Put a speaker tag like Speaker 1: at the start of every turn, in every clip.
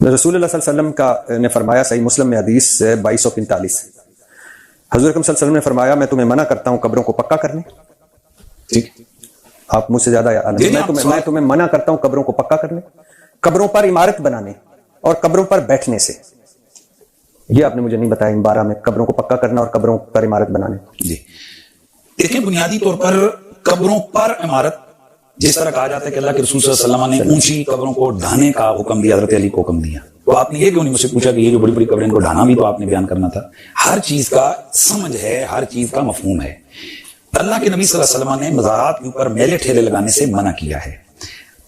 Speaker 1: رسول اللہ صلی اللہ علیہ وسلم کا نے فرمایا، صحیح مسلم میں حدیث 2245، حضور اکرم صلی اللہ علیہ وسلم نے فرمایا میں تمہیں منع کرتا ہوں قبروں کو پکا کرنے.
Speaker 2: ٹھیک،
Speaker 1: آپ مجھ سے زیادہ میں تمہیں منع کرتا ہوں قبروں کو پکا کرنے، قبروں پر عمارت بنانے اور قبروں پر بیٹھنے سے. یہ آپ نے مجھے نہیں بتایا ان 12 میں، قبروں کو پکا کرنا اور قبروں پر عمارت بنانے.
Speaker 2: جی دیکھیں، بنیادی طور پر قبروں پر عمارت، جس طرح کہا جاتا ہے کہ اللہ کے رسول صلی اللہ علیہ وسلم نے اونچی قبروں کو ڈھانے کا حکم دیا، حضرت علی کو حکم دیا، تو آپ نے یہ کیوں نہیں مجھ سے پوچھا کہ یہ جو بڑی بڑی قبریں کو ڈھانا بھی تو آپ نے بیان کرنا تھا؟ ہر چیز کا سمجھ ہے، ہر چیز کا مفہوم ہے. اللہ کے نبی صلی اللہ علیہ وسلم نے مزارات کے اوپر میلے ٹھیلے لگانے سے منع کیا ہے.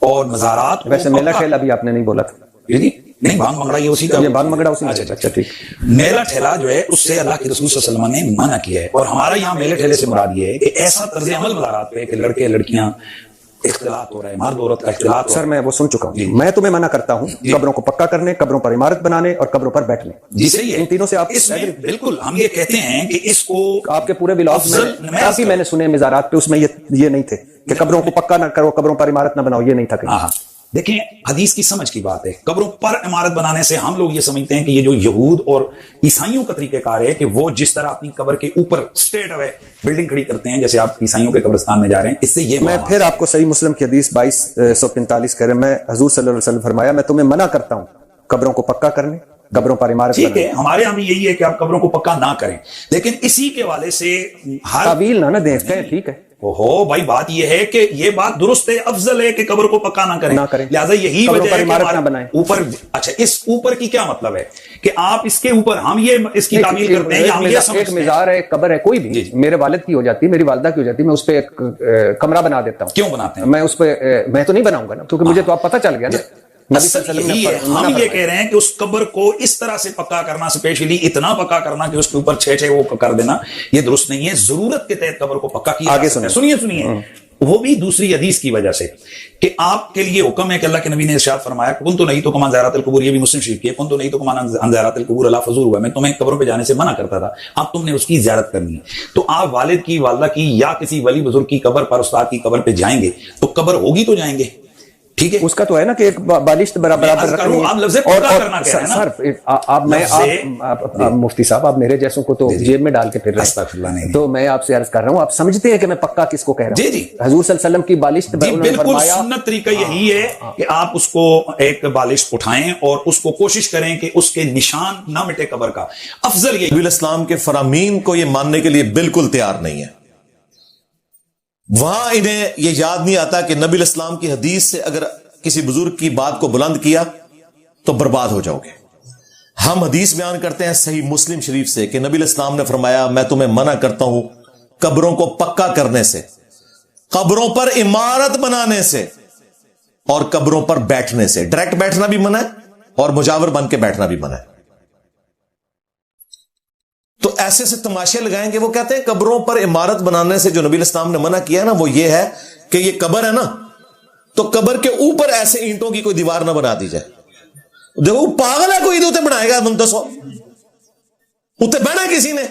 Speaker 2: اور مزارات
Speaker 1: ویسے میلہ ٹھیلا بھی آپ نے نہیں بولا تھا.
Speaker 2: جی نہیں، بانگ منگڑا یہ اسی کا،
Speaker 1: یہ بانگ منگڑا اسی میں.
Speaker 2: اچھا ٹھیک. میلہ ٹھیلا جو ہے اس سے اللہ کے رسول صلی اللہ علیہ وسلم نے منع کیا ہے. اور ہمارا یہاں میلے ٹھیلے سے مراد یہ ہے کہ ایسا طرز عمل مزارات پہ کہ لڑکے لڑکیاں اختلاط ہو رہا ہے، مرد عورت کا اختلاط.
Speaker 1: سر میں وہ سن چکا ہوں. میں تمہیں منع کرتا ہوں قبروں کو پکا کرنے، قبروں پر عمارت بنانے اور قبروں پر بیٹھنے.
Speaker 2: جی صحیح ہے.
Speaker 1: ان تینوں سے آپ
Speaker 2: اس میں بالکل ہم یہ کہتے ہیں کہ اس کو
Speaker 1: آپ کے پورے ولاگ میں کافی میں نے سنے مزارات پہ، اس میں یہ نہیں تھے کہ قبروں کو پکا نہ کرو، قبروں پر عمارت نہ بناؤ، یہ نہیں تھا کہیں.
Speaker 2: دیکھیں، حدیث کی سمجھ کی بات ہے. قبروں پر عمارت بنانے سے ہم لوگ یہ سمجھتے ہیں کہ یہ جو یہود اور عیسائیوں کا طریقہ کار ہے کہ وہ جس طرح اپنی قبر کے اوپر اسٹریٹ اوے بلڈنگ کھڑی کرتے ہیں، جیسے آپ عیسائیوں کے قبرستان میں جا رہے ہیں، اس سے یہ
Speaker 1: میں پھر آپ کو صحیح مسلم کی حدیث 2245 کہہ رہے ہیں، میں حضور صلی اللہ علیہ وسلم فرمایا میں تمہیں منع کرتا ہوں قبروں کو پکا کرنے، قبروں پر عمارت.
Speaker 2: ٹھیک ہے، ہمارے یہاں بھی یہی ہے کہ آپ قبروں کو پکا نہ کریں، لیکن اسی کے حوالے سے
Speaker 1: تعویل نہ دیں. ٹھیک ہے
Speaker 2: ہو بھائی، بات یہ ہے کہ یہ بات درست ہے، افضل ہے کہ قبر کو پکا نہ کریں. لہٰذا یہی وجہ ہے کہ اوپر، اچھا اس اوپر کی کیا مطلب ہے کہ آپ اس کے اوپر ہم یہ اس کی تعمیل کرتے ہیں یا ہم یہ سمجھتے ہیں؟
Speaker 1: ایک مزار ہے، قبر ہے، کوئی بھی میرے والد کی ہو جاتی ہے، میری والدہ کی ہو جاتی ہے، میں اس پہ ایک کمرہ بنا دیتا ہوں.
Speaker 2: کیوں بناتے ہیں؟
Speaker 1: میں اس پہ میں تو نہیں بناؤں گا نا، کیونکہ مجھے تو آپ پتہ چل گیا نا.
Speaker 2: ہم یہ کہہ رہے ہیں کہ اس قبر کو اس طرح سے پکا کرنا، اسپیشلی اتنا پکا کرنا کہ اس کے اوپر 6 وہ کر دینا، یہ درست نہیں ہے. ضرورت کے تحت قبر کو پکا کیا. آگے سنیے وہ بھی دوسری حدیث کی وجہ سے کہ آپ کے لیے حکم ہے کہ اللہ کے نبی نے ارشاد فرمایا کن تو نہیں تو کمان زیارت القبور، یہ بھی مسلم شریف کی ہے، کن تو نہیں تو کمان زیارت القبور اللہ فضول ہوا، میں تمہیں قبروں پہ جانے سے منع کرتا تھا، اب تم نے اس کی زیارت کرنی ہے. تو آپ والد کی، والدہ کی یا کسی ولی بزرگ کی قبر پر، استاد کی قبر پہ جائیں گے تو قبر ہوگی تو جائیں گے. ٹھیک ہے،
Speaker 1: اس کا تو ہے نا کہ ایک بالشت برابر رکھنی ہے. آپ مفتی صاحب، آپ میرے جیسوں کو تو جیب میں ڈال کے پھر رہے ہیں، تو میں آپ سے عرض کر رہا ہوں، آپ سمجھتے ہیں کہ میں پکا کس کو کہہ رہا ہوں؟
Speaker 2: جی
Speaker 1: حضور صلی اللہ علیہ وسلم کی بالشت.
Speaker 2: بالکل سنت طریقہ یہی ہے کہ آپ اس کو ایک بالشت اٹھائیں اور اس کو کوشش کریں کہ اس کے نشان نہ مٹے قبر کا. افضل یہ
Speaker 3: نبی اسلام کے فرامین کو یہ ماننے کے لیے بالکل تیار نہیں ہے. وہاں انہیں یہ یاد نہیں آتا کہ نبی اسلام کی حدیث سے اگر کسی بزرگ کی بات کو بلند کیا تو برباد ہو جاؤ گے. ہم حدیث بیان کرتے ہیں صحیح مسلم شریف سے کہ نبی اسلام نے فرمایا میں تمہیں منع کرتا ہوں قبروں کو پکا کرنے سے، قبروں پر عمارت بنانے سے اور قبروں پر بیٹھنے سے. ڈائریکٹ بیٹھنا بھی منع ہے اور مجاور بن کے بیٹھنا بھی منع ہے. تو ایسے سے تماشے لگائیں گے. وہ کہتے ہیں قبروں پر عمارت بنانے سے جو نبی اسلام نے منع کیا ہے نا، وہ یہ ہے کہ یہ قبر ہے نا، تو قبر کے اوپر ایسے اینٹوں کی کوئی دیوار نہ بنا دی جائے. دیکھو پاگل ہے کوئی اتنے بنائے گا، منتصو اتنے بنا کسی نے.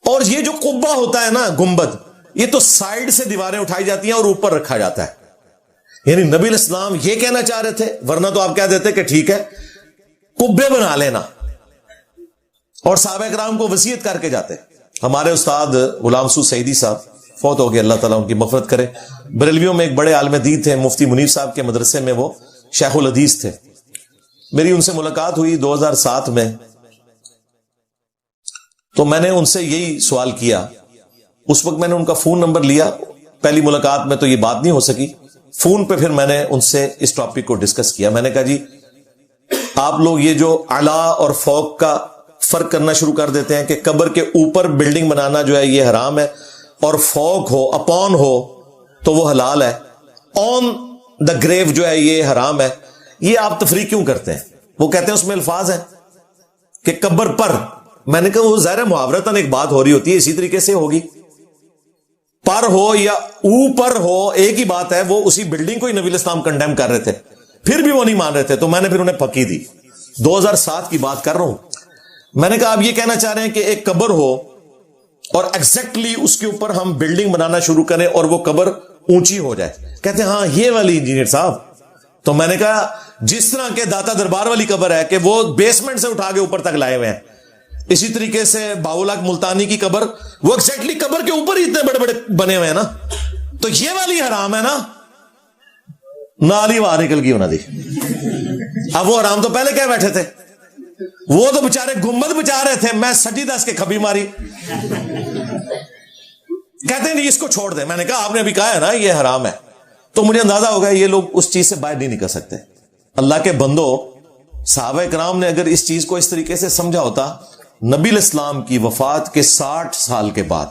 Speaker 3: اور یہ جو قبہ ہوتا ہے نا، گنبد، یہ تو سائڈ سے دیواریں اٹھائی جاتی ہیں اور اوپر رکھا جاتا ہے. یعنی نبی اسلام یہ کہنا چاہ رہے تھے، ورنہ تو آپ کہہ دیتے کہ ٹھیک ہے قبے بنا لینا، اور صحابہ کرام کو وصیت کر کے جاتے. ہمارے استاد غلام سو سعیدی صاحب فوت ہو گئے، اللہ تعالیٰ ان کی مغفرت کرے. بریلویوں میں ایک بڑے عالم دین تھے، مفتی منیر صاحب کے مدرسے میں وہ شیخ الحدیث تھے. میری ان سے ملاقات ہوئی 2007 میں، تو میں نے ان سے یہی سوال کیا. اس وقت میں نے ان کا فون نمبر لیا، پہلی ملاقات میں تو یہ بات نہیں ہو سکی. فون پہ پھر میں نے ان سے اس ٹاپک کو ڈسکس کیا. میں نے کہا جی آپ لوگ یہ جو اعلیٰ اور فوق کا فرق کرنا شروع کر دیتے ہیں کہ قبر کے اوپر بلڈنگ بنانا جو ہے یہ حرام ہے، اور فوق ہو، اپون ہو تو وہ حلال ہے، آن دا گریو جو ہے یہ حرام ہے. یہ آپ تفریق کیوں کرتے ہیں؟ وہ کہتے ہیں اس میں الفاظ ہیں کہ قبر پر. میں نے کہا وہ ظاہر معاورتاً ایک بات ہو رہی ہوتی ہے، اسی طریقے سے ہوگی. پر ہو یا اوپر ہو ایک ہی بات ہے. وہ اسی بلڈنگ کو ہی نبی اسلام کنڈیم کر رہے تھے، پھر بھی وہ نہیں مان رہے تھے. تو میں نے پھر انہیں پکی دی. 2007 کی بات کر رہا ہوں. میں نے کہا آپ یہ کہنا چاہ رہے ہیں کہ ایک قبر ہو اور ایگزیکٹلی اس کے اوپر ہم بلڈنگ بنانا شروع کریں اور وہ قبر اونچی ہو جائے. کہتے ہیں ہاں یہ والی انجینئر صاحب تو میں نے کہا جس طرح کے داتا دربار والی قبر ہے کہ وہ بیسمنٹ سے اٹھا کے اوپر تک لائے ہوئے ہیں, اسی طریقے سے باولاک ملتانی کی قبر وہ ایگزیکٹلی قبر کے اوپر ہی اتنے بڑے بڑے بنے ہوئے ہیں نا, تو یہ والی حرام ہے نا, نالی وہاں نکل گئی ہونا دی. اب وہ حرام تو پہلے کہہ بیٹھے تھے, وہ تو بےچارے گنبد بچا رہے تھے, میں سجی دس کے کھبی ماری. کہتے ہیں نہیں اس کو چھوڑ دیں. میں نے کہا آپ نے ابھی کہا ہے نا یہ حرام ہے, تو مجھے اندازہ ہو گیا یہ لوگ اس چیز سے باہر نہیں نکل سکتے. اللہ کے بندو, صحابہ کرام نے اگر اس چیز کو اس طریقے سے سمجھا ہوتا, نبی الاسلام کی وفات کے 60 سال کے بعد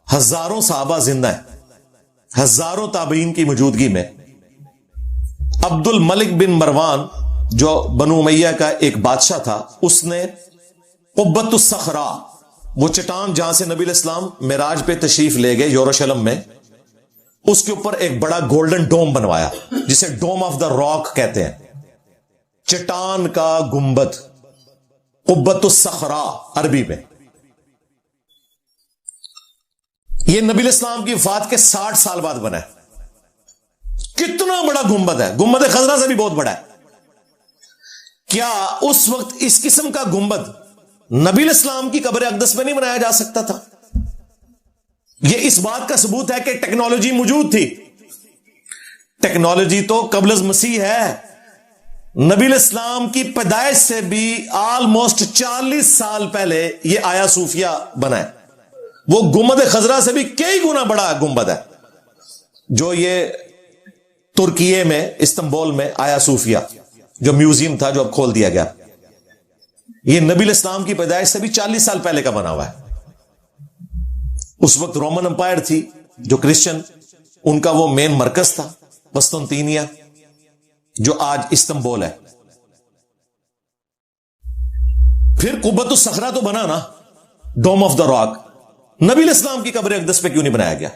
Speaker 3: ہزاروں صحابہ زندہ ہیں, ہزاروں تابعین کی موجودگی میں عبد الملک بن مروان جو بنو امیہ کا ایک بادشاہ تھا, اس نے قبۃ الصخرہ, وہ چٹان جہاں سے نبی الاسلام معراج پہ تشریف لے گئے یروشلم میں, اس کے اوپر ایک بڑا گولڈن ڈوم بنوایا جسے ڈوم آف دا راک کہتے ہیں, چٹان کا گنبد, قبۃ الصخرہ عربی میں. یہ نبی الاسلام کی وفات کے 60 سال بعد بنا ہے. کتنا بڑا گنبد ہے, گنبد خضرا سے بھی بہت بڑا ہے. کیا اس وقت اس قسم کا گنبد نبی الاسلام کی قبر اقدس میں نہیں بنایا جا سکتا تھا؟ یہ اس بات کا ثبوت ہے کہ ٹیکنالوجی موجود تھی. ٹیکنالوجی تو قبل از مسیح ہے. نبی الاسلام کی پیدائش سے بھی آلموسٹ 40 سال پہلے یہ آیا صوفیہ بنا ہے. وہ گنبد خضرا سے بھی کئی گنا بڑا گنبد ہے جو یہ ترکیے میں استنبول میں آیا صوفیہ جو میوزیم تھا جو اب کھول دیا گیا. یہ نبی الاسلام کی پیدائش سے بھی 40 سال پہلے کا بنا ہوا ہے. اس وقت رومن امپائر تھی جو کرسچن, ان کا وہ مین مرکز تھا قسطنطینیہ جو آج استنبول ہے. پھر قبۃ الصخرہ تو بنا نا, ڈوم آف دا راک. نبی الاسلام کی قبر اقدس پہ کیوں نہیں بنایا گیا؟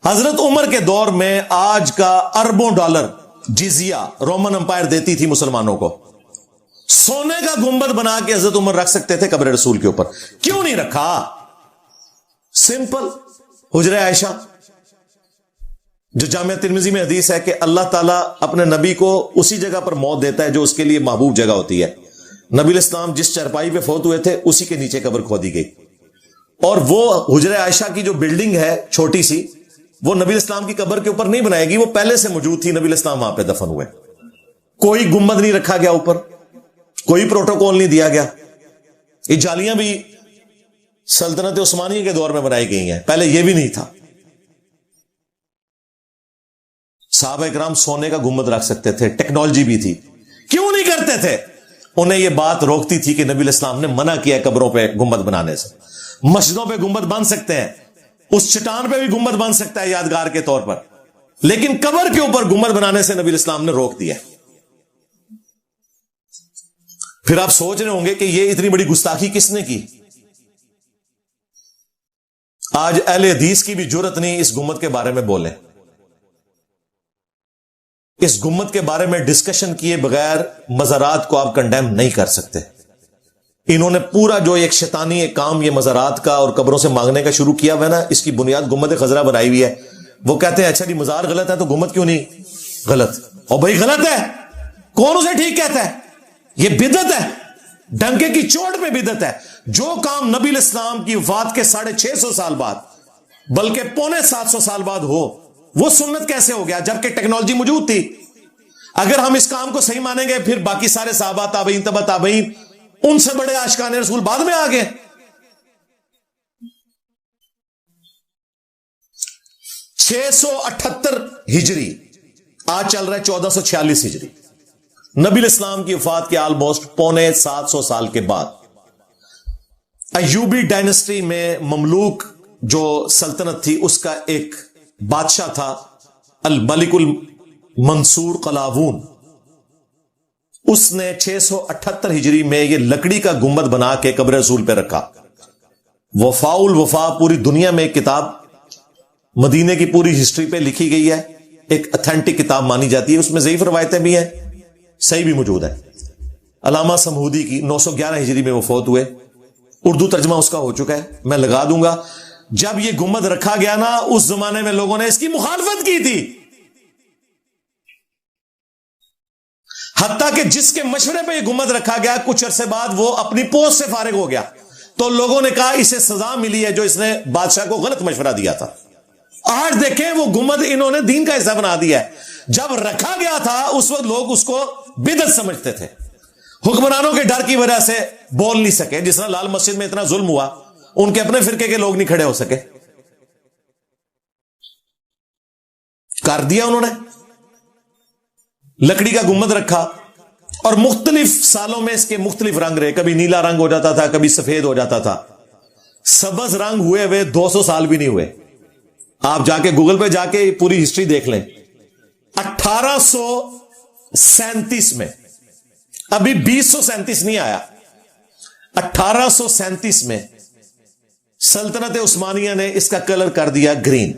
Speaker 3: حضرت عمر کے دور میں آج کا اربوں ڈالر جزیہ رومن امپائر دیتی تھی مسلمانوں کو. سونے کا گنبد بنا کے حضرت عمر رکھ سکتے تھے قبر رسول کے اوپر, کیوں نہیں رکھا؟ سمپل. حجرہ عائشہ جو جامعہ ترمذی میں حدیث ہے کہ اللہ تعالیٰ اپنے نبی کو اسی جگہ پر موت دیتا ہے جو اس کے لیے محبوب جگہ ہوتی ہے. نبی الاسلام جس چرپائی پہ فوت ہوئے تھے اسی کے نیچے قبر کھودی گئی, اور وہ حجرہ عائشہ کی جو بلڈنگ ہے چھوٹی سی, وہ نبی الاسلام کی قبر کے اوپر نہیں بنائے گی, وہ پہلے سے موجود تھی. نبی الاسلام وہاں پہ دفن ہوئے, کوئی گنبد نہیں رکھا گیا اوپر, کوئی پروٹوکول نہیں دیا گیا. یہ جالیاں بھی سلطنت عثمانیہ کے دور میں بنائی گئی ہیں, پہلے یہ بھی نہیں تھا. صحابہ کرام سونے کا گنبد رکھ سکتے تھے, ٹیکنالوجی بھی تھی, کیوں نہیں کرتے تھے؟ انہیں یہ بات روکتی تھی کہ نبی الاسلام نے منع کیا ہے قبروں پہ گنبد بنانے سے. مسجدوں پہ گنبد بن سکتے ہیں, اس چٹان پہ بھی گنبد بن سکتا ہے یادگار کے طور پر, لیکن قبر کے اوپر گنبد بنانے سے نبی الاسلام نے روک دیا. پھر آپ سوچ رہے ہوں گے کہ یہ اتنی بڑی گستاخی کس نے کی؟ آج اہل حدیث کی بھی جرت نہیں اس گنبد کے بارے میں بولیں, اس گنبد کے بارے میں ڈسکشن کیے بغیر مزارات کو آپ کنڈیم نہیں کر سکتے. انہوں نے پورا جو ایک شیطانی ایک کام یہ مزارات کا اور قبروں سے مانگنے کا شروع کیا ہوا ہے نا, اس کی بنیاد گنبد خضرا بنائی ہوئی ہے. وہ کہتے ہیں اچھا جی مزار غلط ہے تو گنبد کیوں نہیں غلط؟ اور بھائی غلط ہے, کون اسے ٹھیک کہتا ہے؟ یہ بدعت ہے, ڈنکے کی چوٹ پہ بدعت ہے. جو کام نبی الاسلام کی وفات کے 650 سال بعد بلکہ 750 سال بعد ہو, وہ سنت کیسے ہو گیا جبکہ ٹیکنالوجی موجود تھی؟ اگر ہم اس کام کو صحیح مانیں گے پھر باقی سارے صحابہ تابعین تبع تابعین ان سے بڑے عاشقان رسول بعد میں آ گئے. 678 ہجری, آج چل رہا ہے 1446 ہجری. نبی الاسلام کی وفات کے آلموسٹ 750 سال کے بعد ایوبی ڈائنسٹی میں مملوک جو سلطنت تھی اس کا ایک بادشاہ تھا الملک المنصور قلاوون. اس نے 678 ہجری میں یہ لکڑی کا گنبد بنا کے قبر رسول پہ رکھا. وفاء الوفا پوری دنیا میں ایک کتاب مدینے کی پوری ہسٹری پہ لکھی گئی ہے, ایک اتھینٹک کتاب مانی جاتی ہے. اس میں ضعیف روایتیں بھی ہیں, صحیح بھی موجود ہے. علامہ سمہودی کی 911 ہجری میں وہ فوت ہوئے. اردو ترجمہ اس کا ہو چکا ہے, میں لگا دوں گا. جب یہ گنبد رکھا گیا نا, اس زمانے میں لوگوں نے اس کی مخالفت کی تھی. حتیٰ کہ جس کے مشورے پہ یہ گنبد رکھا گیا کچھ عرصے بعد وہ اپنی پوسٹ سے فارغ ہو گیا، تو لوگوں نے کہا اسے سزا ملی ہے جو اس نے بادشاہ کو غلط مشورہ دیا تھا۔ آج دیکھیں وہ گنبد انہوں نے دین کا حصہ بنا دیا ہے، جب رکھا گیا تھا اس وقت لوگ اس کو بدعت سمجھتے تھے، حکمرانوں کے ڈر کی وجہ سے بول نہیں سکے، جس طرح لال مسجد میں اتنا ظلم ہوا ان کے اپنے فرقے کے لوگ نہیں کھڑے ہو سکے، کر دیا انہوں نے، لکڑی کا گنبد رکھا اور مختلف سالوں میں اس کے مختلف رنگ رہے، کبھی نیلا رنگ ہو جاتا تھا، کبھی سفید ہو جاتا تھا، سبز رنگ ہوئے 200 سال بھی نہیں ہوئے۔ آپ جا کے گوگل پہ جا کے پوری ہسٹری دیکھ لیں، 1837 میں، ابھی 2037 نہیں آیا، 1837 میں سلطنت عثمانیہ نے اس کا کلر کر دیا گرین،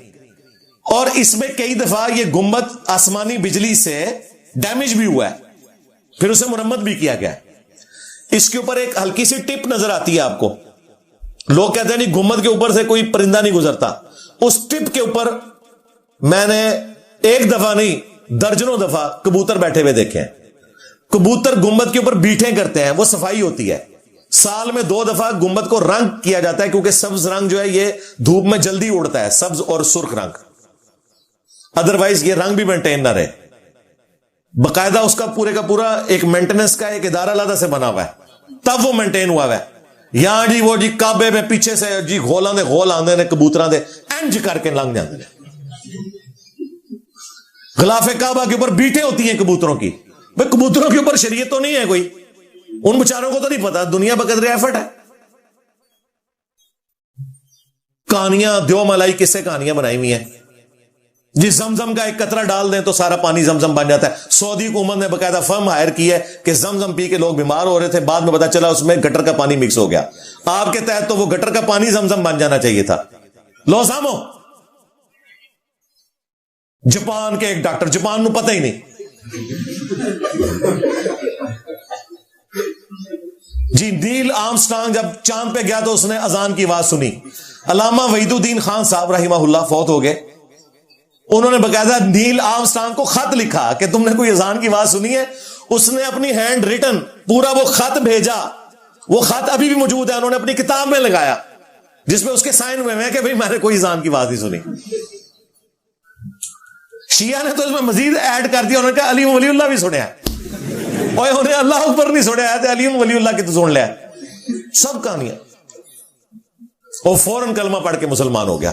Speaker 3: اور اس میں کئی دفعہ یہ گنبد آسمانی بجلی سے ڈیمیج بھی ہوا ہے، پھر اسے مرمت بھی کیا گیا۔ اس کے اوپر ایک ہلکی سی ٹپ نظر آتی ہے آپ کو، لوگ کہتے ہیں نہیں گنبد کے اوپر سے کوئی پرندہ نہیں گزرتا، اس ٹپ کے اوپر میں نے ایک دفعہ نہیں درجنوں دفعہ کبوتر بیٹھے ہوئے دیکھے ہیں۔ کبوتر گنبد کے اوپر بیٹھیں کرتے ہیں، وہ صفائی ہوتی ہے، سال میں 2 دفعہ گنبد کو رنگ کیا جاتا ہے، کیونکہ سبز رنگ جو ہے یہ دھوپ میں جلدی اڑتا ہے، سبز اور سرخ رنگ، ادروائز یہ رنگ بھی مینٹین نہ رہے، باقاعدہ اس کا پورے کا پورا ایک مینٹیننس کا ایک ادارہ علیحدہ سے بنا ہوا ہے، تب وہ مینٹین ہوا ہے۔ یہاں جی وہ جی کعبے میں پیچھے سے جی گھولاں دے گھول آندے نے کبوتراں دے انج کر کے لنگ جاندے نے، غلاف کعبہ کے اوپر بیٹھے ہوتی ہیں کبوتروں کی، بھئی کبوتروں کے اوپر شریعت تو نہیں ہے کوئی، ان بیچاروں کو تو نہیں پتا، دنیا بقدر ایفٹ ہے۔ کہانیاں دیو ملائی کس سے کہانیاں بنائی ہوئی ہیں جی، زمزم کا ایک قطرہ ڈال دیں تو سارا پانی زمزم بن جاتا ہے۔ سعودی حکومت نے باقاعدہ فرم ہائر کی ہے کہ زمزم پی کے لوگ بیمار ہو رہے تھے، بعد میں پتا چلا اس میں گٹر کا پانی مکس ہو گیا، آپ کے تحت تو وہ گٹر کا پانی زمزم بن جانا چاہیے تھا۔ لو سامو، جاپان کے ایک ڈاکٹر، جاپان نو پتہ ہی نہیں جی، نیل آرمسٹرانگ جب چاند پہ گیا تو اس نے اذان کی آواز سنی، علامہ وحید الدین خان صاحب رحمہ اللہ فوت ہو گئے، انہوں نے باقاعدہ نیل آرمسٹرانگ کو خط لکھا کہ تم نے کوئی اذان کی آواز سنی ہے، اس نے اپنی ہینڈ ریٹن پورا وہ خط بھیجا، وہ خط ابھی بھی موجود ہے، انہوں نے اپنی کتاب میں لگایا جس میں اس کے سائن ہوئے ہیں کہ بھئی میں نے کوئی اذان کی آواز نہیں سنی۔ شیعہ نے تو اس میں مزید ایڈ کر دیا، انہوں نے کہا علی ولی اللہ بھی سنیا ہے، اور انہیں اللہ اکبر نہیں سنیا ہے تو علی ولی اللہ کی تو سن لیا، سب کہانیاں۔ اور فوراً کلمہ پڑھ کے مسلمان ہو گیا۔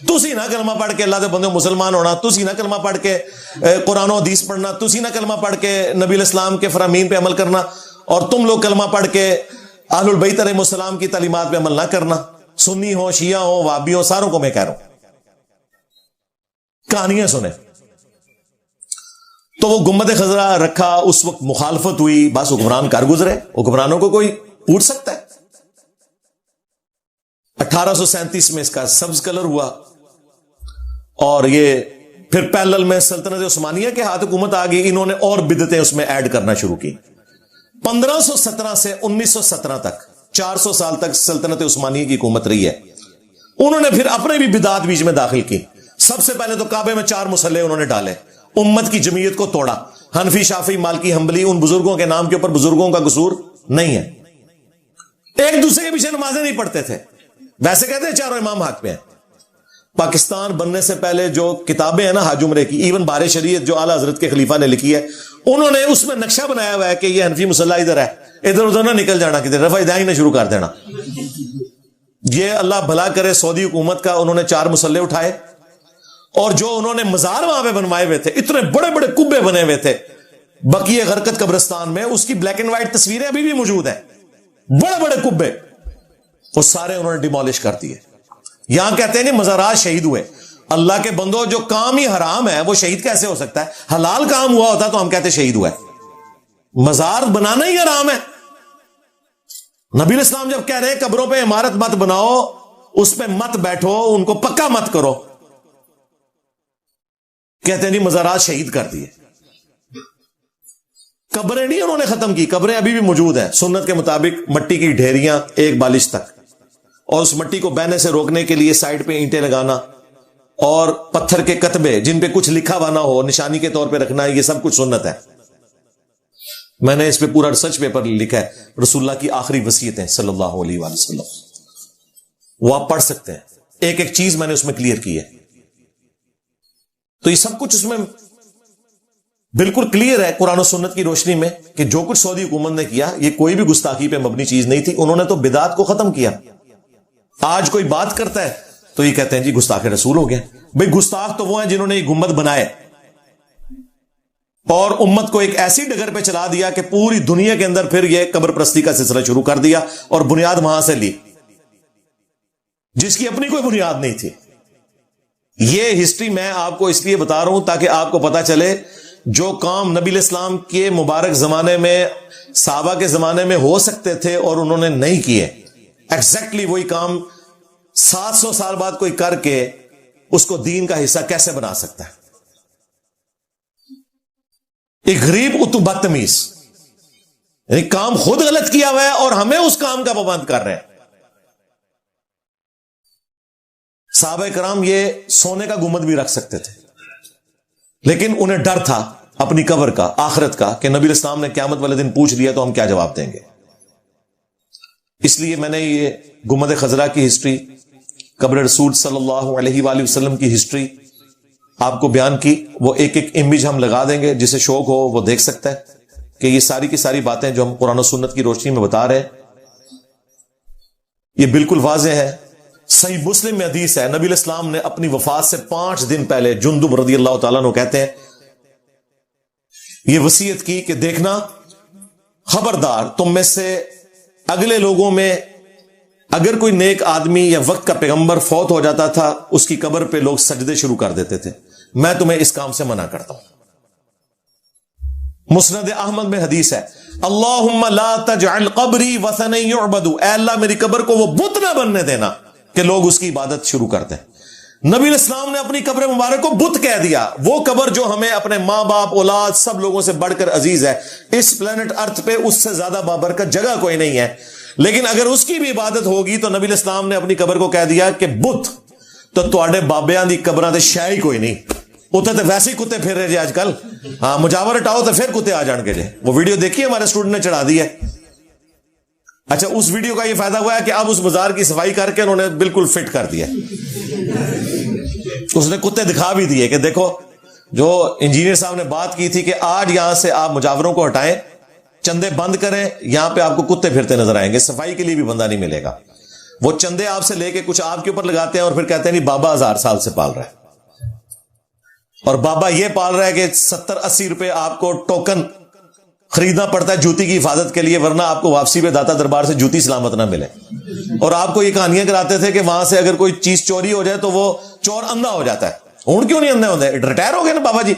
Speaker 3: تسی نہ کلمہ پڑھ کے اللہ دے بندے مسلمان ہونا، تسی نہ کلمہ پڑھ کے قرآن و حدیث پڑھنا، تسی نہ کلمہ پڑھ کے نبی علیہ السلام کے فرامین پہ عمل کرنا، اور تم لوگ کلمہ پڑھ کے اہل البیت علیہ السلام کی تعلیمات پہ عمل نہ کرنا، سنی ہو، شیعہ ہو، وہابی ہو، ساروں کو میں کہہ رہا ہوں، کہانیاں سنیں۔ تو وہ گنبد خضرا رکھا، اس وقت مخالفت ہوئی، بس حکمران کر گزرے، حکمرانوں کو کوئی پوچھ سکتا ہے؟ 1837 میں اس کا سبز کلر ہوا، اور یہ پھر پیرلل میں سلطنت عثمانیہ کے ہاتھ حکومت آ گئی، انہوں نے اور بدعتیں اس میں ایڈ کرنا شروع کی۔ 1517 سے 1917 تک 400 سال تک سلطنت عثمانیہ کی حکومت رہی ہے۔ انہوں نے پھر اپنے بھی بدعات بیچ میں داخل کی۔ سب سے پہلے تو کعبے میں 4 مسلح انہوں نے ڈالے، امت کی جمعیت کو توڑا، حنفی، شافعی، مالکی، حنبلی، ان بزرگوں کے نام کے اوپر بزرگوں کا قصور نہیں ہے، ایک دوسرے کے پیچھے نمازیں نہیں پڑھتے تھے، ویسے کہتے ہیں چاروں امام حق پہ ہیں۔ پاکستان بننے سے پہلے جو کتابیں ہیں نا حج عمرے کی، ایون بار شریعت جو اعلیٰ حضرت کے خلیفہ نے لکھی ہے، انہوں نے اس میں نقشہ بنایا ہوا ہے کہ یہ حنفی مسلح ادھر ہے، ادھر ادھر نہ نکل جانا، کدھر رفع دائیں نہ شروع کر دینا۔ یہ اللہ بھلا کرے سعودی حکومت کا، انہوں نے 4 مسلح اٹھائے، اور جو انہوں نے مزار وہاں پہ بنوائے ہوئے تھے، اتنے بڑے بڑے کبے بنے ہوئے تھے بقیع غرقت قبرستان میں، اس کی بلیک اینڈ وائٹ تصویریں ابھی بھی موجود ہیں، بڑے بڑے کبے، وہ سارے انہوں نے ڈیمولش کر دیے۔ یہاں کہتے ہیں نہیں مزارات شہید ہوئے، اللہ کے بندوں، جو کام ہی حرام ہے وہ شہید کیسے ہو سکتا ہے؟ حلال کام ہوا ہوتا تو ہم کہتے شہید ہوا ہے، مزار بنانا ہی حرام ہے۔ نبی علیہ السلام جب کہہ رہے ہیں قبروں پہ عمارت مت بناؤ، اس پہ مت بیٹھو، ان کو پکا مت کرو، کہتے ہیں جی مزارات شہید کر دیے۔ قبریں نہیں انہوں نے ختم کی، قبریں ابھی بھی موجود ہیں سنت کے مطابق، مٹی کی ڈھیریاں 1 بالش تک، اور اس مٹی کو بہنے سے روکنے کے لیے سائڈ پہ اینٹیں لگانا، اور پتھر کے کتبے جن پہ کچھ لکھا ہوا نہ ہو، نشانی کے طور پہ رکھنا، یہ سب کچھ سنت ہے۔ میں نے اس پہ پورا ریسرچ پیپر لکھا ہے, رسول اللہ کی آخری وصیتیں صلی اللہ علیہ وآلہ وسلم, وہ آپ پڑھ سکتے ہیں, ایک ایک چیز میں نے اس میں کلیئر کی ہے. تو یہ سب کچھ اس میں بالکل کلیئر ہے قرآن و سنت کی روشنی میں کہ جو کچھ سعودی حکومت نے کیا یہ کوئی بھی گستاخی پہ مبنی چیز نہیں تھی. انہوں نے تو بدعات کو ختم کیا. آج کوئی بات کرتا ہے تو یہ کہتے ہیں جی گستاخ رسول ہو گیا. بھئی گستاخ تو وہ ہیں جنہوں نے یہ گنبد بنائے اور امت کو ایک ایسی ڈگر پہ چلا دیا کہ پوری دنیا کے اندر پھر یہ قبر پرستی کا سلسلہ شروع کر دیا اور بنیاد وہاں سے لی جس کی اپنی کوئی بنیاد نہیں تھی. یہ ہسٹری میں آپ کو اس لیے بتا رہا ہوں تاکہ آپ کو پتا چلے جو کام نبی علیہ السلام کے مبارک زمانے میں صحابہ کے زمانے میں ہو سکتے تھے اور انہوں نے نہیں کیے, ایگزیکٹلی وہی کام 700 سال بعد کوئی کر کے اس کو دین کا حصہ کیسے بنا سکتا ہے. ایک غریب اتو بدتمیز, یعنی کام خود غلط کیا ہوا ہے اور ہمیں اس کام کا پابند کر رہے ہیں. صحابہ کرام یہ سونے کا گنبد بھی رکھ سکتے تھے لیکن انہیں ڈر تھا اپنی قبر کا, آخرت کا, کہ نبی علیہ السلام نے قیامت والے دن پوچھ لیا تو ہم کیا جواب دیں گے. اس لیے میں نے یہ گنبد خضرا کی ہسٹری, قبر رسول صلی اللہ علیہ وآلہ وسلم کی ہسٹری آپ کو بیان کی. وہ ایک ایک امیج ہم لگا دیں گے, جسے شوق ہو وہ دیکھ سکتا ہے کہ یہ ساری کی ساری باتیں جو ہم قرآن و سنت کی روشنی میں بتا رہے ہیں یہ بالکل واضح ہے. صحیح مسلم میں حدیث ہے, نبی علیہ السلام نے اپنی وفات سے 5 دن پہلے جندب رضی اللہ تعالیٰ عنہ کہتے ہیں یہ وصیت کی کہ دیکھنا خبردار تم میں سے اگلے لوگوں میں اگر کوئی نیک آدمی یا وقت کا پیغمبر فوت ہو جاتا تھا اس کی قبر پہ لوگ سجدے شروع کر دیتے تھے, میں تمہیں اس کام سے منع کرتا ہوں. مسند احمد میں حدیث ہے اللہم لا تجعل قبری وثنا یعبد, اے اللہ میری قبر کو وہ بت نہ بننے دینا کہ لوگ اس کی عبادت شروع کرتے ہیں. نبی علیہ السلام نے اپنی قبر مبارک کو بت کہہ دیا. وہ قبر جو ہمیں اپنے ماں باپ اولاد سب لوگوں سے بڑھ کر عزیز ہے, اس پلانٹ ارتھ پہ اس سے زیادہ بابرکت جگہ کوئی نہیں ہے, لیکن اگر اس کی بھی عبادت ہوگی تو نبی علیہ السلام نے اپنی قبر کو کہہ دیا کہ بت تو تواڈے بابیاں دی قبراں تے شے ہی کوئی نہیں, اتنے تو ویسے ہی کتے پھر رہے جی آج کل. ہاں مجاور ہٹاؤ تو پھر کتے آ جان کے جی. وہ ویڈیو دیکھی ہمارے اسٹوڈنٹ نے چڑھا دی ہے. اچھا اس ویڈیو کا یہ فائدہ ہوا ہے کہ اب اس بازار کی صفائی کر کے انہوں نے بالکل فٹ کر دیا. اس نے کتے دکھا بھی دیے کہ دیکھو جو انجینئر صاحب نے بات کی تھی کہ آج یہاں سے آپ مجاوروں کو ہٹائیں, چندے بند کریں, یہاں پہ آپ کو کتے پھرتے نظر آئیں گے, صفائی کے لیے بھی بندہ نہیں ملے گا. وہ چندے آپ سے لے کے کچھ آپ کے اوپر لگاتے ہیں اور پھر کہتے ہیں نہیں بابا 1000 سال سے پال رہا ہے, اور بابا یہ پال رہا ہے کہ 70-80 روپے آپ کو ٹوکن خریدنا پڑتا ہے جوتی کی حفاظت کے لیے, ورنہ آپ کو واپسی پہ داتا دربار سے جوتی سلامت نہ ملے. اور آپ کو یہ کہانیاں کراتے تھے کہ وہاں سے اگر کوئی چیز چوری ہو جائے تو وہ چور اندھا ہو جاتا ہے. ہوں کیوں نہیں اندھے ہوتے, ریٹائر ہو گئے نا بابا جی.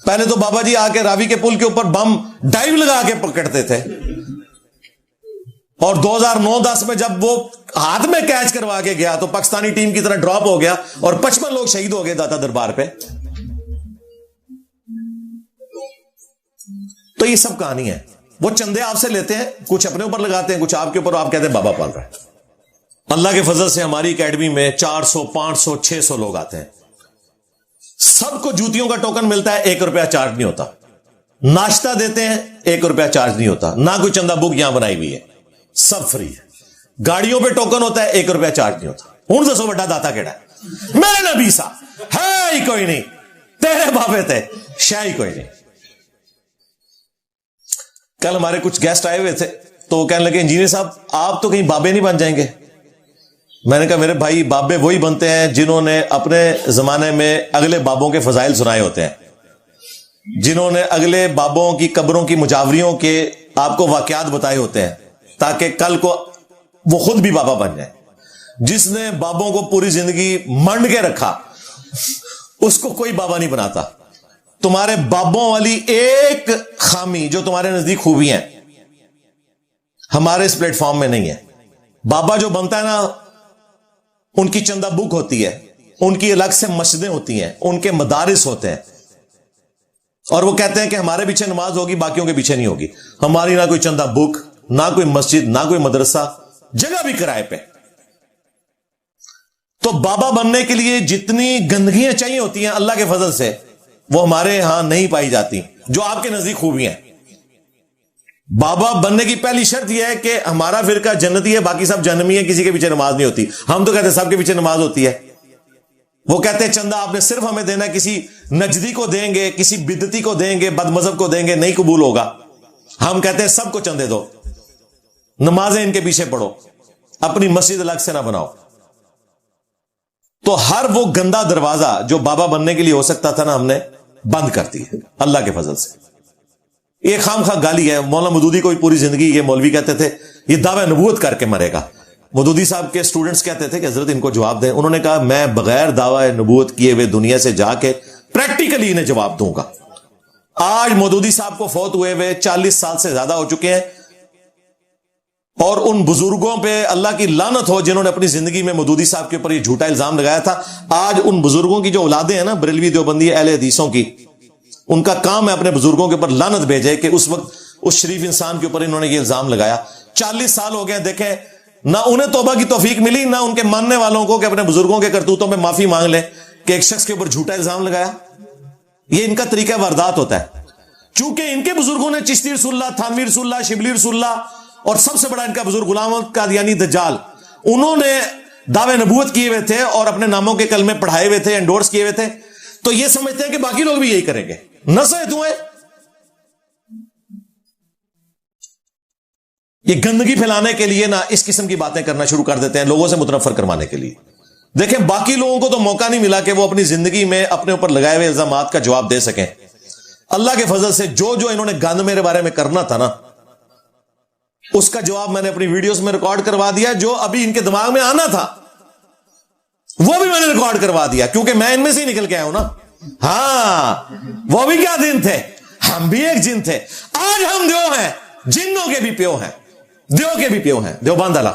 Speaker 3: پہلے تو بابا جی آ کے راوی کے پل کے اوپر بم ڈائیو لگا کے پکڑتے تھے, اور 2009-10 میں جب وہ ہاتھ میں کیچ کروا کے گیا تو پاکستانی ٹیم کی طرح ڈراپ ہو گیا اور 55 لوگ شہید ہو گئے داتا دربار پہ. تو یہ سب کہانی ہے. وہ چندے آپ سے لیتے ہیں, کچھ اپنے اوپر لگاتے ہیں, کچھ آپ کے اوپر, آپ کہتے ہیں بابا پال رہا ہے. اللہ کے فضل سے ہماری اکیڈمی میں 400 500 600 لوگ آتے ہیں. سب کو جوتیوں کا ٹوکن ملتا ہے, 1 روپیہ چارج نہیں ہوتا. ناشتہ دیتے ہیں, 1 روپیہ چارج نہیں ہوتا, نہ کوئی چندہ بک یہاں بنائی ہوئی ہے, سب فری ہے. گاڑیوں پہ ٹوکن ہوتا ہے, 1 روپیہ چارج نہیں ہوتا. ہوں دسو بڑا داتا کیڑا ہے, میرے نبی سا ہے ہی کوئی نہیں, تیرے بابے تھے شاہ ہی کوئی نہیں. کل ہمارے کچھ گیسٹ آئے ہوئے تھے تو وہ کہنے لگے انجینئر صاحب آپ تو کہیں بابے نہیں بن جائیں گے. میں نے کہا میرے بھائی بابے وہی بنتے ہیں جنہوں نے اپنے زمانے میں اگلے بابوں کے فضائل سنائے ہوتے ہیں, جنہوں نے اگلے بابوں کی قبروں کی مجاوریوں کے آپ کو واقعات بتائے ہوتے ہیں تاکہ کل کو وہ خود بھی بابا بن جائے. جس نے بابوں کو پوری زندگی منڈ کے رکھا اس کو کوئی بابا نہیں بناتا. تمہارے بابوں والی ایک خامی جو تمہارے نزدیک خوبی ہیں ہمارے اس پلیٹ فارم میں نہیں ہے. بابا جو بنتا ہے نا ان کی چندہ بک ہوتی ہے, ان کی الگ سے مسجدیں ہوتی ہیں, ان کے مدارس ہوتے ہیں, اور وہ کہتے ہیں کہ ہمارے پیچھے نماز ہوگی باقیوں کے پیچھے نہیں ہوگی. ہماری نہ کوئی چندہ بک, نہ کوئی مسجد, نہ کوئی مدرسہ, جگہ بھی کرائے پہ. تو بابا بننے کے لیے جتنی گندگیاں چاہیے ہوتی ہیں اللہ کے فضل سے وہ ہمارے ہاں نہیں پائی جاتی. جو آپ کے نزدیک خوبیاں ہیں. بابا بننے کی پہلی شرط یہ ہے کہ ہمارا فرقہ جنتی ہے, باقی سب جہنمی ہے, کسی کے پیچھے نماز نہیں ہوتی. ہم تو کہتے ہیں سب کے پیچھے نماز ہوتی ہے. وہ کہتے ہیں چندہ آپ نے صرف ہمیں دینا ہے, کسی نجدی کو دیں گے, کسی بدتی کو دیں گے, بد مذہب کو دیں گے, نہیں قبول ہوگا. ہم کہتے ہیں سب کو چندے دو, نمازیں ان کے پیچھے پڑھو, اپنی مسجد الگ سے نہ بناؤ. تو ہر وہ گندا دروازہ جو بابا بننے کے لیے ہو سکتا تھا نا, ہم نے بند کر دی اللہ کے فضل سے. یہ خام خواہ گالی ہے. مولانا مودودی کو پوری زندگی یہ مولوی کہتے تھے یہ دعوی نبوت کر کے مرے گا. مودودی صاحب کے سٹوڈنٹس کہتے تھے کہ حضرت ان کو جواب دیں. انہوں نے کہا میں بغیر دعوی نبوت کیے ہوئے دنیا سے جا کے پریکٹیکلی انہیں جواب دوں گا. آج مودودی صاحب کو فوت ہوئے ہوئے 40 سال سے زیادہ ہو چکے ہیں, اور ان بزرگوں پہ اللہ کی لعنت ہو جنہوں نے اپنی زندگی میں مودودی صاحب کے اوپر یہ جھوٹا الزام لگایا تھا. آج ان بزرگوں کی جو اولادیں ہیں نا, بریلوی دیوبندی اہل حدیثوں کی, ان کا کام ہے اپنے بزرگوں کے اوپر لعنت بھیجے کہ اس وقت اس شریف انسان کے اوپر انہوں نے یہ الزام لگایا. 40 سال ہو گئے, دیکھیں نہ انہیں توبہ کی توفیق ملی, نہ ان کے ماننے والوں کو کہ اپنے بزرگوں کے کرتوتوں میں معافی مانگ لیں کہ ایک شخص کے اوپر جھوٹا الزام لگایا. یہ ان کا طریقہ واردات ہوتا ہے. چونکہ ان کے بزرگوں نے چشتی رسول اللہ, تھانوی رسول اللہ, شبلی رسول اللہ, اور سب سے بڑا ان کا بزرگ غلام احمد قادیانی دجال, انہوں نے دعوے نبوت کیے ہوئے تھے اور اپنے ناموں کے کلمے پڑھائے ہوئے تھے, انڈورس کیے ہوئے تھے. تو یہ سمجھتے ہیں کہ باقی لوگ بھی یہی کریں گے. نسے تمہیں یہ گندگی پھیلانے کے لیے نا اس قسم کی باتیں کرنا شروع کر دیتے ہیں, لوگوں سے متنفر کروانے کے لیے. دیکھیں باقی لوگوں کو تو موقع نہیں ملا کہ وہ اپنی زندگی میں اپنے اوپر لگائے ہوئے الزامات کا جواب دے سکیں. اللہ کے فضل سے جو انہوں نے گند میرے بارے میں کرنا تھا نا, اس کا جواب میں نے اپنی ویڈیوز میں ریکارڈ کروا دیا. جو ابھی ان کے دماغ میں آنا تھا وہ بھی میں نے ریکارڈ کروا دیا, کیونکہ میں ان میں سے ہی نکل کے آیا ہوں نا. ہاں وہ بھی کیا دن تھے, ہم بھی ایک جن تھے. آج ہم دیو ہیں, جنوں کے بھی پیو ہیں, دیو کے بھی پیو ہیں, دیوبند والا.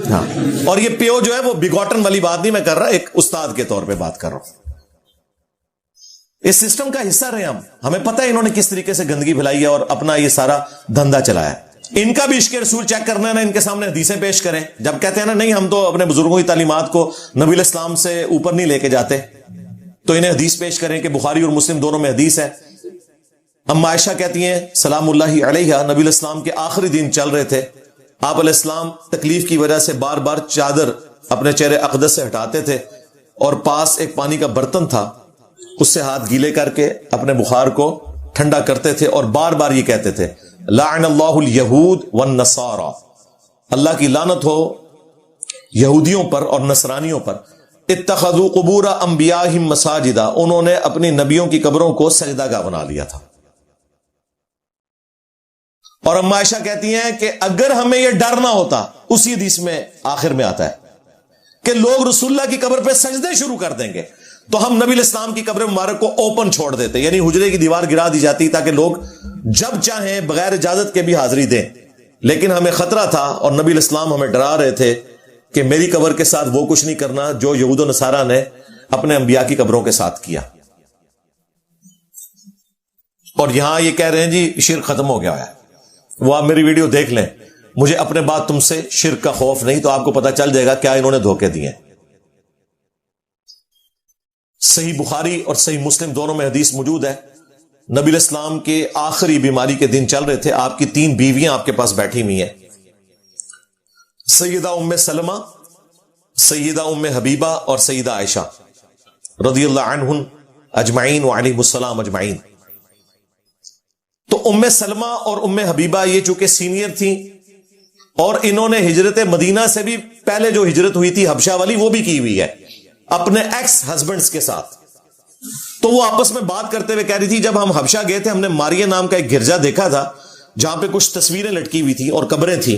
Speaker 3: ہاں, اور یہ پیو جو ہے وہ بگوٹن والی بات نہیں میں کر رہا, ایک استاد کے طور پہ بات کر رہا ہوں. اس سسٹم کا حصہ رہے ہم, ہمیں پتہ ہے انہوں نے کس طریقے سے گندگی پھیلائی ہے اور اپنا یہ سارا دھندا چلایا ہے. ان کا بھی عشق رسول چیک کرنا ہے نا, ان کے سامنے حدیثیں پیش کریں. جب کہتے ہیں نا نہیں ہم تو اپنے بزرگوں کی تعلیمات کو نبی الاسلام سے اوپر نہیں لے کے جاتے, تو انہیں حدیث پیش کریں کہ بخاری اور مسلم دونوں میں حدیث ہے. اما عائشہ کہتی ہیں سلام اللہ علیہا, نبی الاسلام کے آخری دن چل رہے تھے, آپ علیہ السلام تکلیف کی وجہ سے بار بار چادر اپنے چہرے اقدس سے ہٹاتے تھے, اور پاس ایک پانی کا برتن تھا, اس سے ہاتھ گیلے کر کے اپنے بخار کو ٹھنڈا کرتے تھے, اور بار بار یہ کہتے تھے لعن اللہ الیہود والنصارى, اللہ کی لعنت ہو یہودیوں پر اور نصرانیوں پر. اتخذوا قبور انبیاءہم مساجدا, انہوں نے اپنی نبیوں کی قبروں کو سجدہ گاہ بنا لیا تھا. اور اما عائشہ کہتی ہیں کہ اگر ہمیں یہ ڈر نہ ہوتا, اسی حدیث میں آخر میں آتا ہے کہ لوگ رسول اللہ کی قبر پہ سجدے شروع کر دیں گے, تو ہم نبی الاسلام کی قبر مبارک کو اوپن چھوڑ دیتے, یعنی حجرے کی دیوار گرا دی جاتی تاکہ لوگ جب چاہیں بغیر اجازت کے بھی حاضری دیں. لیکن ہمیں خطرہ تھا اور نبی الاسلام ہمیں ڈرا رہے تھے کہ میری قبر کے ساتھ وہ کچھ نہیں کرنا جو یہود و نصارہ نے اپنے انبیاء کی قبروں کے ساتھ کیا. اور یہاں یہ کہہ رہے ہیں جی شرک ختم ہو گیا ہے. وہ آپ میری ویڈیو دیکھ لیں, مجھے اپنے بعد تم سے شرک کا خوف نہیں, تو آپ کو پتا چل جائے گا کیا انہوں نے دھوکے دیے. صحیح بخاری اور صحیح مسلم دونوں میں حدیث موجود ہے, نبی الاسلام کے آخری بیماری کے دن چل رہے تھے, آپ کی 3 بیویاں آپ کے پاس بیٹھی ہوئی ہیں, سیدہ ام سلمہ, سیدہ ام حبیبہ اور سیدہ عائشہ رضی اللہ عنہن اجمعین وعلیہم السلام اجمعین. تو ام سلمہ اور ام حبیبہ یہ چونکہ سینئر تھیں, اور انہوں نے ہجرت مدینہ سے بھی پہلے جو ہجرت ہوئی تھی حبشہ والی وہ بھی کی ہوئی ہے اپنے ایکس ہسبینڈز کے ساتھ. تو وہ آپس میں بات کرتے ہوئے کہہ رہی تھی جب ہم حبشہ گئے تھے ہم نے ماریہ نام کا ایک گرجا دیکھا تھا جہاں پہ کچھ تصویریں لٹکی ہوئی تھی اور قبریں تھیں.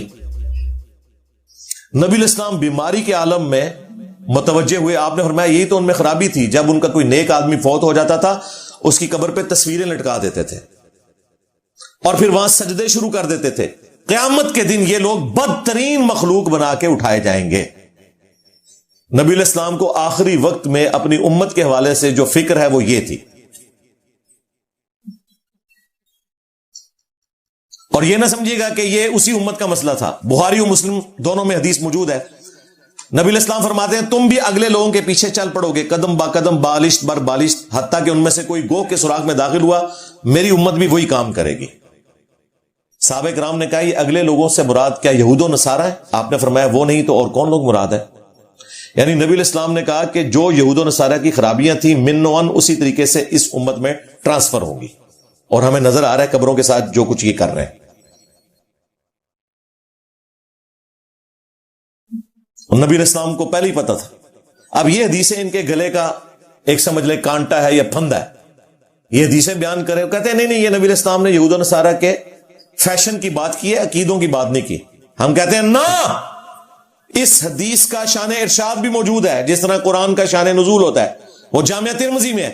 Speaker 3: نبی الاسلام بیماری کے عالم میں متوجہ ہوئے, آپ نے فرمایا یہی تو ان میں خرابی تھی, جب ان کا کوئی نیک آدمی فوت ہو جاتا تھا اس کی قبر پہ تصویریں لٹکا دیتے تھے اور پھر وہاں سجدے شروع کر دیتے تھے. قیامت کے دن یہ لوگ بدترین مخلوق بنا کے اٹھائے جائیں گے. نبی علیہ السلام کو آخری وقت میں اپنی امت کے حوالے سے جو فکر ہے وہ یہ تھی. اور یہ نہ سمجھیے گا کہ یہ اسی امت کا مسئلہ تھا, بخاری و مسلم دونوں میں حدیث موجود ہے. نبی علیہ السلام فرماتے ہیں تم بھی اگلے لوگوں کے پیچھے چل پڑو گے قدم با قدم بالشت بر بالشت, حتیٰ کہ ان میں سے کوئی گوہ کے سوراخ میں داخل ہوا میری امت بھی وہی کام کرے گی. صحابہ کرام نے کہا یہ اگلے لوگوں سے مراد کیا یہود و نصارہ ہے؟ آپ نے فرمایا وہ نہیں تو اور کون لوگ مراد ہے؟ یعنی نبی علیہ السلام نے کہا کہ جو یہود و نصارہ کی خرابیاں تھیں من و عن اسی طریقے سے اس امت میں ٹرانسفر ہوں گی. اور ہمیں نظر آ رہا ہے قبروں کے ساتھ جو کچھ یہ کر رہے ہیں. نبی علیہ السلام کو پہلے ہی پتا تھا. اب یہ حدیثیں ان کے گلے کا ایک سمجھ لے کانٹا ہے یا پھندا ہے. یہ حدیثیں بیان کرے کہتے ہیں نہیں یہ نبی علیہ السلام نے یہود و نصارہ کے فیشن کی بات کی ہے, عقیدوں کی بات نہیں کی. ہم کہتے ہیں نا, اس حدیث کا شان ارشاد بھی موجود ہے جس طرح قرآن کا شان نزول ہوتا ہے, وہ جامعہ ترمذی میں ہے.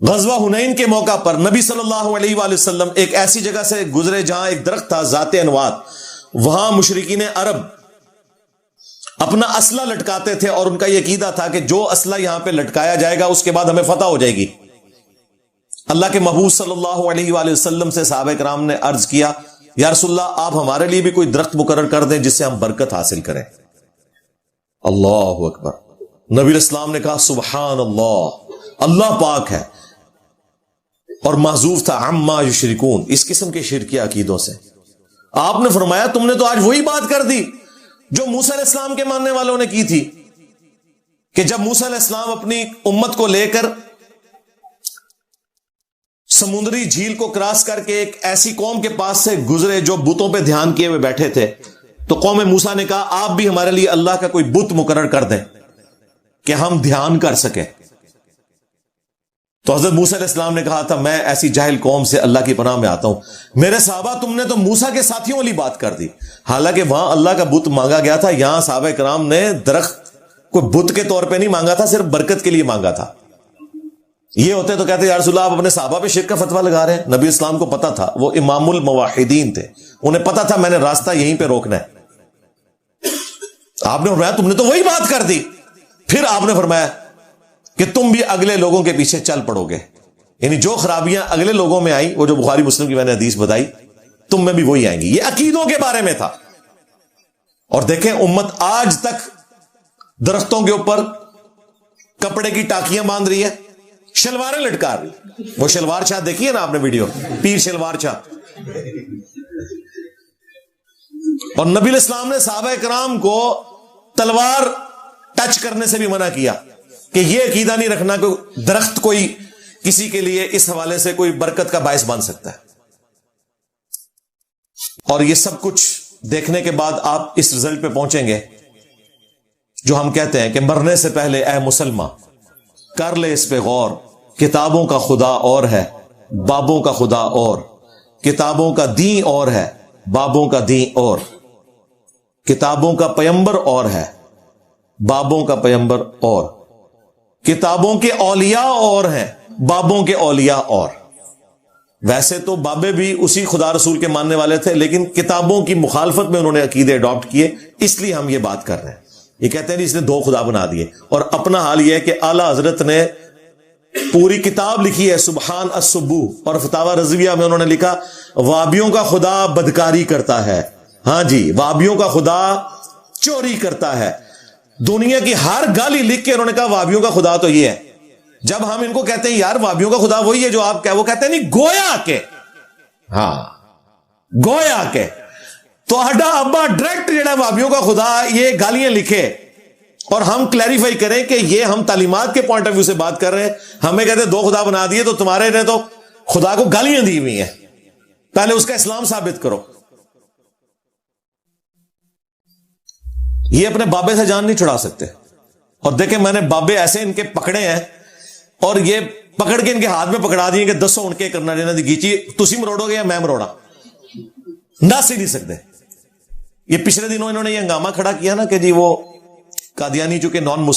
Speaker 3: غزوہ حنین کے موقع پر نبی صلی اللہ علیہ وآلہ وسلم ایک ایسی جگہ سے گزرے جہاں ایک درخت تھا ذات انوات. وہاں مشرکین عرب اپنا اسلحہ لٹکاتے تھے اور ان کا یہ عقیدہ تھا کہ جو اسلحہ یہاں پہ لٹکایا جائے گا اس کے بعد ہمیں فتح ہو جائے گی. اللہ کے محبوب صلی اللہ علیہ وآلہ وسلم سے صحابہ کرام نے عرض کیا یا رسول اللہ آپ ہمارے لیے بھی کوئی درخت مقرر کر دیں جس سے ہم برکت حاصل کریں. اللہ اکبر. نبی علیہ السلام نے کہا سبحان اللہ, اللہ پاک ہے. اور محذوف تھا عما یشرکون, اس قسم کے شرکی عقیدوں سے. آپ نے فرمایا تم نے تو آج وہی بات کر دی جو موسیٰ علیہ السلام کے ماننے والوں نے کی تھی, کہ جب موسیٰ علیہ السلام اپنی امت کو لے کر سمندری جھیل کو کراس کر کے ایک ایسی قوم کے پاس سے گزرے جو بتوں پہ دھیان کیے ہوئے بیٹھے تھے, تو قوم موسیٰ نے کہا آپ بھی ہمارے لیے اللہ کا کوئی بت مقرر کر دیں کہ ہم دھیان کر سکیں. تو حضرت موسیٰ علیہ السلام نے کہا تھا میں ایسی جاہل قوم سے اللہ کی پناہ میں آتا ہوں. میرے صحابہ تم نے تو موسیٰ کے ساتھیوں والی بات کر دی, حالانکہ وہاں اللہ کا بت مانگا گیا تھا. یہاں صحابہ کرام نے درخت کوئی بت کے طور پہ نہیں مانگا تھا, صرف برکت کے لیے مانگا تھا. یہ ہوتے تو کہتے یا رسول اللہ آپ اپنے صحابہ پہ شرک کا فتویٰ لگا رہے ہیں. نبی اسلام کو پتا تھا, وہ امام الموحدین تھے, انہیں پتا تھا میں نے راستہ یہیں پہ روکنا ہے. آپ نے فرمایا تم نے تو وہی بات کر دی. پھر آپ نے فرمایا کہ تم بھی اگلے لوگوں کے پیچھے چل پڑو گے, یعنی جو خرابیاں اگلے لوگوں میں آئیں, وہ جو بخاری مسلم کی میں نے حدیث بتائی, تم میں بھی وہی آئیں گی. یہ عقیدوں کے بارے میں تھا. اور دیکھیں امت آج تک درختوں کے اوپر کپڑے کی ٹاکیاں باندھ رہی ہے, شلواریں لٹکا رہی. وہ شلوار شاہ دیکھیے نا آپ نے ویڈیو, پیر شلوار شاہ. اور نبی علیہ السلام نے صحابہ کرام کو تلوار ٹچ کرنے سے بھی منع کیا کہ یہ عقیدہ نہیں رکھنا کہ درخت کوئی کسی کے لیے اس حوالے سے کوئی برکت کا باعث بن سکتا ہے. اور یہ سب کچھ دیکھنے کے بعد آپ اس رزلٹ پہ پہنچیں گے جو ہم کہتے ہیں کہ مرنے سے پہلے اے مسلمان کر لے اس پہ غور. کتابوں کا خدا اور ہے, بابوں کا خدا اور. کتابوں کا دین اور ہے, بابوں کا دین اور. کتابوں کا پیمبر اور ہے, بابوں کا پیمبر اور. کتابوں کے اولیاء اور ہیں, بابوں کے اولیاء اور. ویسے تو بابے بھی اسی خدا رسول کے ماننے والے تھے, لیکن کتابوں کی مخالفت میں انہوں نے عقیدے اڈاپٹ کیے, اس لیے ہم یہ بات کر رہے ہیں. یہ کہتے ہیں اس نے دو خدا بنا دیے. اور اپنا حال یہ ہے کہ اعلیٰ حضرت نے پوری کتاب لکھی ہے سبحان السبوح, اور فتاوی رضویہ میں انہوں نے لکھا وابیوں کا خدا بدکاری کرتا ہے. ہاں جی, وابیوں کا خدا چوری کرتا ہے. دنیا کی ہر گالی لکھ کے انہوں نے کہا وابیوں کا خدا تو یہ ہے. جب ہم ان کو کہتے ہیں یار وابیوں کا خدا وہی ہے جو آپ وہ کہتے ہیں نہیں گویا کے. ہاں گویا کے. تو ہڈا ابا ڈائریکٹ جڑا وابیوں کا خدا یہ گالیاں لکھے, اور ہم کلیریفائی کریں کہ یہ ہم تعلیمات کے پوائنٹ آف ویو سے بات کر رہے ہیں. ہمیں کہتے ہیں دو خدا بنا دیے, تو تمہارے نے تو خدا کو گالیاں دی ہوئی ہیں, پہلے اس کا اسلام ثابت کرو. یہ اپنے بابے سے جان نہیں چھڑا سکتے. اور دیکھیں میں نے بابے ایسے ان کے پکڑے ہیں, اور یہ پکڑ کے ان کے ہاتھ میں پکڑا دیے کہ دسو ان کے کرنا دینا دی گیچی تسی مروڑو گے یا میں مروڑا, نس ہی نہیں سکتے. یہ پچھلے دنوں انہوں نے یہ ہنگامہ کھڑا کیا نا کہ جی وہ قادیانی چونکہ نان مسلم